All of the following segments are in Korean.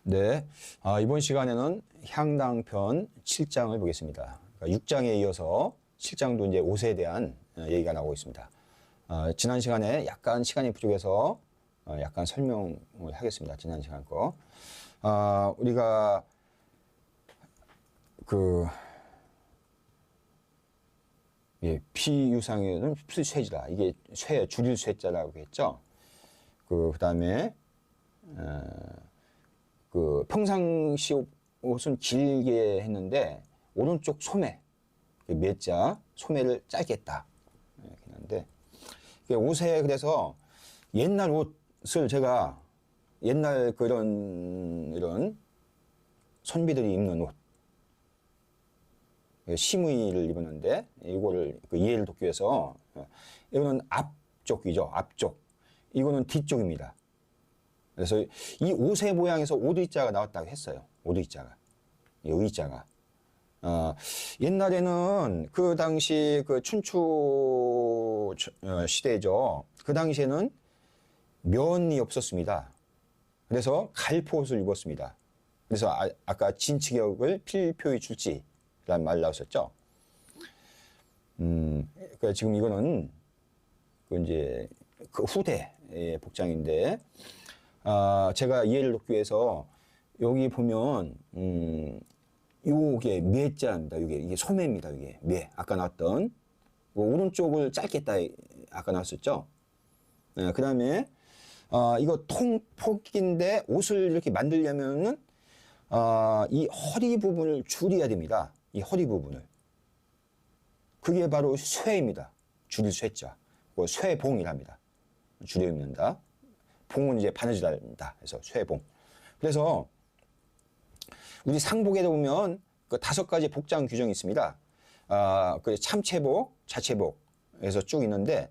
네, 이번 시간에는 향당편 7장을 보겠습니다. 그러니까 6장에 이어서 7장도 이제 옷에 대한 얘기가 나오고 있습니다. 지난 시간에 약간 시간이 부족해서 약간 설명을 하겠습니다. 지난 시간 거. 우리가 비유상에는 필쇠지다. 이게 줄일 쇠자라고 했죠. 그 다음에 평상시 옷은 길게 했는데 오른쪽 소매 매자 소매를 짧게 했다 이렇게 했는데 옷에 그래서 옛날 옷을 제가 옛날 이런 선비들이 입는 옷 심의를 입었는데 이거를 이해를 돕기 위해서 이거는 앞쪽이죠. 앞쪽 이거는 뒤쪽입니다. 그래서 이 옷의 모양에서 오드자가 나왔다고 했어요. 오드자가. 이 의자가. 옛날에는 그 당시 춘추 시대죠. 그 당시에는 면이 없었습니다. 그래서 갈포옷을 입었습니다. 그래서 아까 진치격을 필표히 줄지라는 말 나왔었죠. 그러니까 지금 이거는 이제 그 후대의 복장인데, 제가 이해를 돕기 위해서 여기 보면 요게 매자입니다. 이게 소매입니다. 이게 매. 아까 나왔던 오른쪽을 짧게 했다 아까 나왔었죠. 그 다음에 이거 통폭인데 옷을 이렇게 만들려면은 이 허리 부분을 줄여야 됩니다. 이 허리 부분을. 그게 바로 쇠입니다. 줄일 쇠자. 쇠봉이랍니다. 줄여 입는다. 봉은 이제 바느질 한다 해서 쇠봉. 그래서 우리 상복에도 보면 그 5가지 복장 규정이 있습니다. 참체복, 자체복에서 쭉 있는데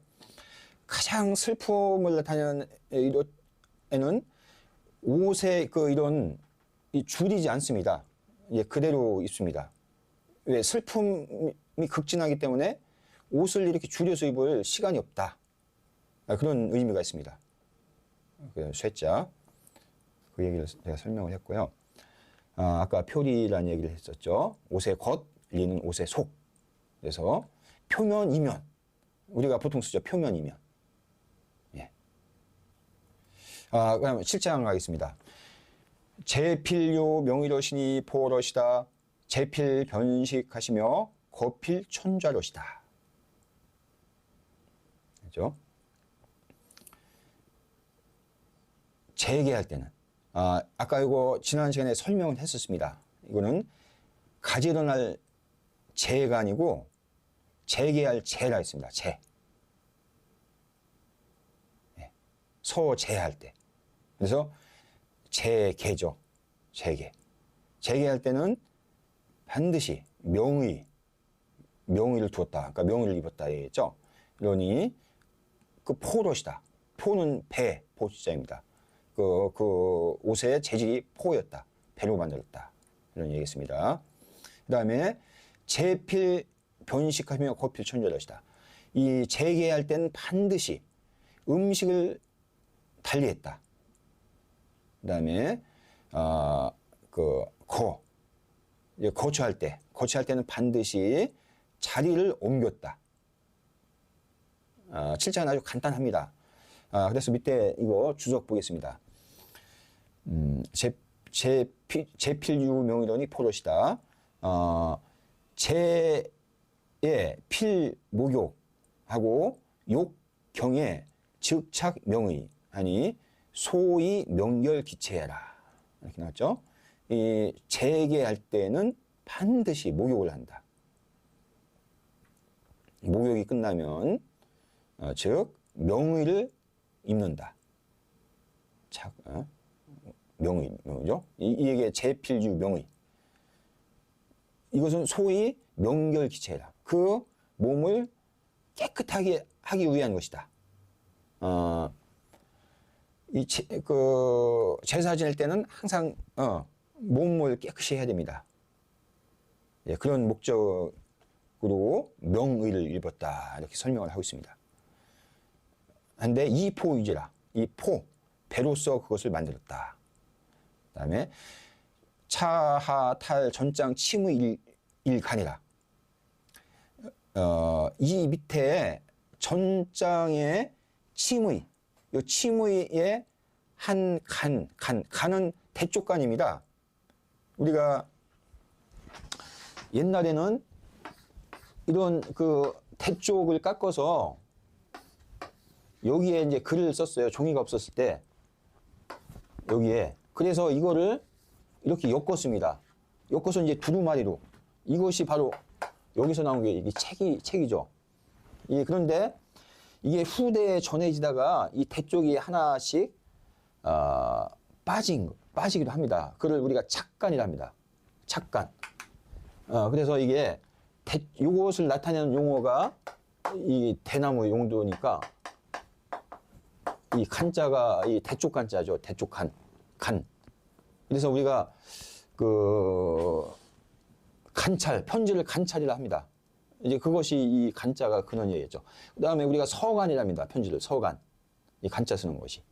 가장 슬픔을 나타내는 에는 옷에 이런 줄이지 않습니다. 그대로 입습니다. 왜? 슬픔이 극진하기 때문에 옷을 이렇게 줄여서 입을 시간이 없다. 그런 의미가 있습니다. 쇠자. 그 얘기를 제가 설명을 했고요. 아까 표리라는 얘기를 했었죠. 옷의 겉, 리는 옷의 속. 그래서 표면, 이면. 우리가 보통 쓰죠. 표면, 이면. 예. 그럼 7장 가겠습니다. 제필요 명의로시니 포로시다. 제필 변식하시며 거필 천좌로시다. 그죠? 재개할 때는 아까 이거 지난 시간에 설명을 했었습니다. 이거는 가지런할 재가 아니고 재개할 재라 했습니다. 재. 네. 서재할 때. 그래서 재개죠. 재개. 재개할 때는 반드시 명의를 두었다. 그러니까 명의를 입었다 했죠. 이러니 포롯이다. 포는 배, 보자입니다. 그 옷의 재질이 포였다. 배로 만들었다. 이런 얘기겠습니다. 그 다음에 제필 변식하며 거필 천절것이다. 이 재개할 때는 반드시 음식을 달리했다. 그 다음에 거처할 때는 반드시 자리를 옮겼다. 7장은 아주 간단합니다. 그래서 밑에 이거 주석 보겠습니다. 제필유 명의론이 포롯이다. 제의 필 목욕하고 욕경에 즉착 명의 하니 소위 명결 기체해라. 이렇게 나왔죠. 이 재개할 때는 반드시 목욕을 한다. 목욕이 끝나면 즉 명의를 입는다. 명의죠. 이게 제필유 명의. 이것은 소위 명결기체라. 그 몸을 깨끗하게 하기 위한 것이다. 제사 지낼 때는 항상 몸을 깨끗이 해야 됩니다. 그런 목적으로 명의를 입었다. 이렇게 설명을 하고 있습니다. 한데 이포유지라. 이 배로서 그것을 만들었다. 그다음에 차하탈 전장 침의 일간이라. 이 밑에 전장의 침의, 요 침의의 한 간은 대쪽간입니다. 우리가 옛날에는 이런 그 대쪽을 깎아서 여기에 이제 글을 썼어요. 종이가 없었을 때 여기에. 그래서 이거를 이렇게 엮었습니다. 엮어서 이제 두루마리로. 이것이 바로 여기서 나온 게 이게 책이죠. 예, 그런데 이게 후대에 전해지다가 이 대쪽이 하나씩 빠지기도 합니다. 그걸 우리가 착간이라 합니다. 착간. 그래서 이게 요것을 나타내는 용어가 이 대나무 용도니까 이 간자가 이 대쪽 간자죠. 대쪽 간. 그래서 우리가 그 편지를 간찰이라 합니다. 이제 그것이 이 간자가 그런 얘기죠. 그 다음에 우리가 서간이라 합니다. 편지를 서간. 이 간자 쓰는 것이.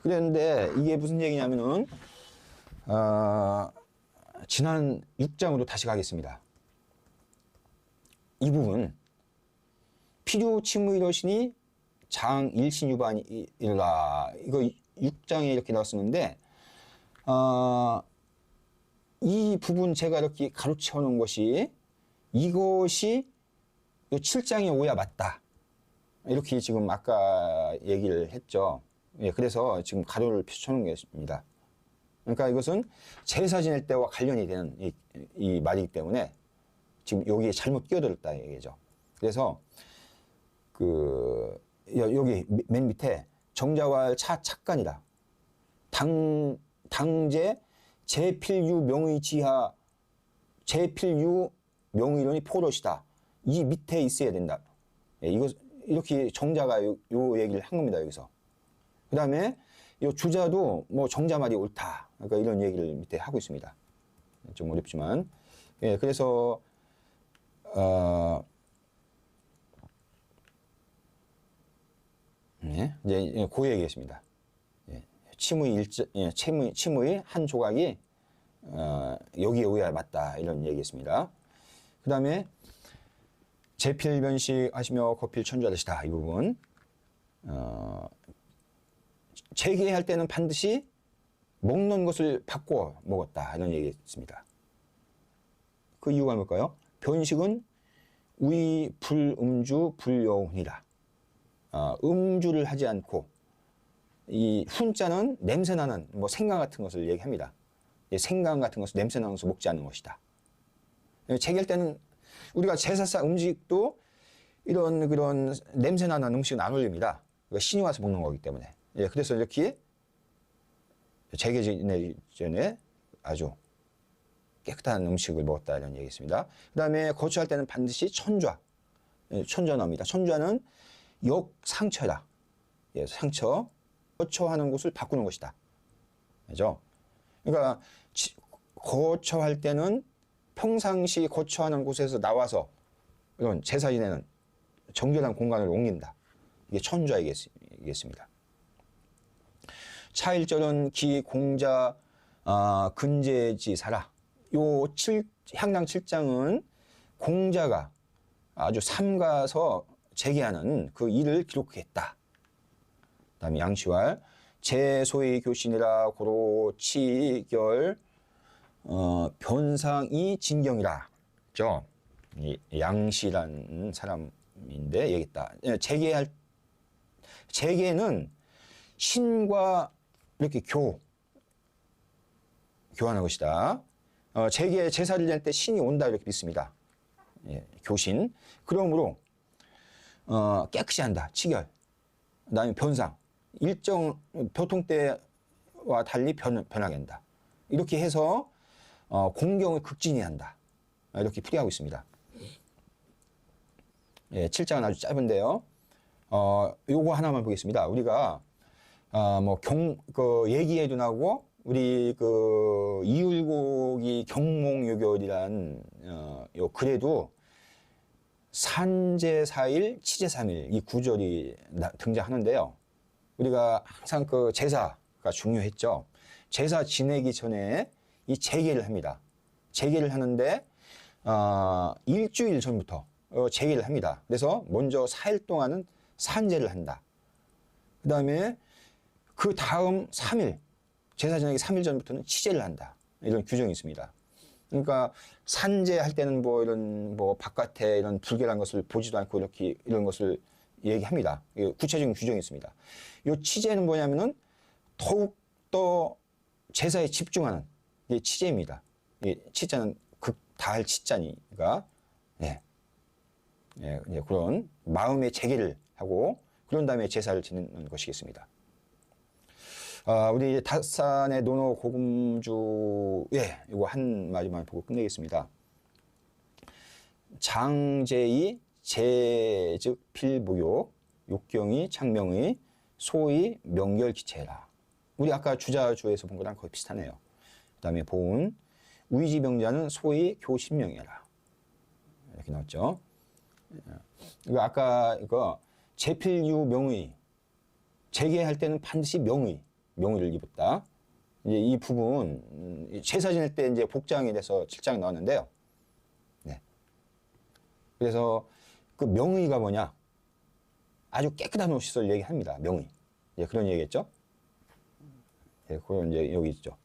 그랬는데 이게 무슨 얘기냐면은 지난 6장으로 다시 가겠습니다. 이 부분 필요침의로시니 장일신유반이라 이거 6장에 이렇게 나왔었는데 이 부분 제가 이렇게 가로채어 놓은 것이 이것이 요 7장의 오야 맞다. 이렇게 지금 아까 얘기를 했죠. 예, 그래서 지금 가로를 펼쳐 놓은 것입니다. 그러니까 이것은 제사 지낼 때와 관련이 되는 이 말이기 때문에 지금 여기에 잘못 끼어들었다 얘기죠. 그래서 여기 맨 밑에 정자왈 차착간이다. 당제 제필유 명의지하 제필유 명의론이 포롯이다. 이 밑에 있어야 된다. 예, 이거 이렇게 정자가 요 얘기를 한 겁니다. 여기서. 그 다음에 이 주자도 뭐 정자말이 옳다. 그러니까 이런 얘기를 밑에 하고 있습니다. 좀 어렵지만. 예, 그래서 네, 이제 그 얘기겠습니다. 예, 침의 한 조각이 여기에 의하여 맞다 이런 얘기겠습니다. 그 다음에 제필변식 하시며 거필 천주하시다 이 부분. 재개할 때는 반드시 먹는 것을 바꿔 먹었다 이런 얘기했습니다. 그 이유가 뭘까요? 변식은 우이 불음주 불여운이라. 음주를 하지 않고 이 훈자는 냄새나는 뭐 생강 같은 것을 얘기합니다. 생강 같은 것을 냄새나는 것을 먹지 않는 것이다. 재개할 때는 우리가 제사상 음식도 이런 그런 냄새나는 음식은 안 올립니다. 신이 와서 먹는 거기 때문에. 예, 그래서 이렇게 재개 전에 아주 깨끗한 음식을 먹었다 이런 얘기겠습니다. 그 다음에 거처할 때는 반드시 천좌, 천좌 나옵니다. 천좌는 역상처다. 예, 상처, 거처하는 곳을 바꾸는 것이다. 그죠? 그러니까 거처할 때는 평상시 거처하는 곳에서 나와서 이런 제사 지내는 정결한 공간을 옮긴다. 이게 천좌이겠습니다. 차일절은 기 공자 근제지사라. 요 향당 7장은 공자가 아주 삼가서 재개하는 그 일을 기록했다. 그다음에 양시왈 제소의 교신이라 고로 치결 변상이 진경이라. 그죠? 양시라는 사람인데 얘기했다. 재개는 신과 이렇게 교하는 것이다. 제사를 지낼 때 신이 온다 이렇게 믿습니다. 예, 교신. 그러므로 깨끗이 한다. 치결. 그다음에 변상. 일정 보통 때와 달리 변하게 한다. 이렇게 해서 공경을 극진히 한다. 이렇게 풀이하고 있습니다. 예, 7장은 아주 짧은데요. 요거 하나만 보겠습니다. 우리가 얘기에도 나오고 우리 그 이율곡이 경몽요결이란 요 글에도 산제사일 치제삼일 이 구절이 등장하는데요. 우리가 항상 그 제사가 중요했죠. 제사 지내기 전에 이 제계를 합니다. 제계를 하는데 일주일 전부터 제계를 합니다. 그래서 먼저 4일 동안은 산제를 한다. 그 다음에 그 다음 3일, 제사 지내기 3일 전부터는 치제를 한다. 이런 규정이 있습니다. 그러니까 산제할 때는 뭐 이런 뭐 바깥에 이런 불결한 것을 보지도 않고 이렇게 이런 것을 얘기합니다. 구체적인 규정이 있습니다. 이 치제는 뭐냐면은 더욱더 제사에 집중하는 게 치제입니다. 이 치자는 극다할 치자니까 그런 마음의 재개를 하고 그런 다음에 제사를 지내는 것이겠습니다. 우리 닷산의 노노 고금주 이거 한 마디만 보고 끝내겠습니다. 장제의 제즉 필무욕 욕경이 창명의 소의 명결기체라. 우리 아까 주자주에서 본 거랑 거의 비슷하네요. 그 다음에 보은 우이지병자는 소의 교신명이라. 이렇게 나왔죠. 이거 아까 이거 제필유 명의 재개할 때는 반드시 명의를 입었다. 이제 이 부분 제사 지낼 때 이제 복장에 대해서 7장에 나왔는데요. 네. 그래서 그 명의가 뭐냐? 아주 깨끗한 옷을 얘기합니다. 명의. 예, 그런 얘기겠죠? 예, 그런 이제 여기 있죠.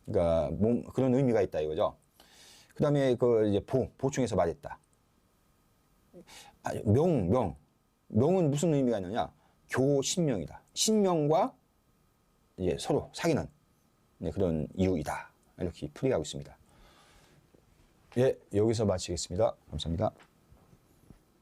그러니까 그런 의미가 있다 이거죠. 그다음에 그 이제 보충해서 말했다. 명은 무슨 의미가 있느냐? 교신명이다. 신명과 이제 서로 사귀는 그런 이유이다. 이렇게 풀이하고 있습니다. 예, 여기서 마치겠습니다. 감사합니다.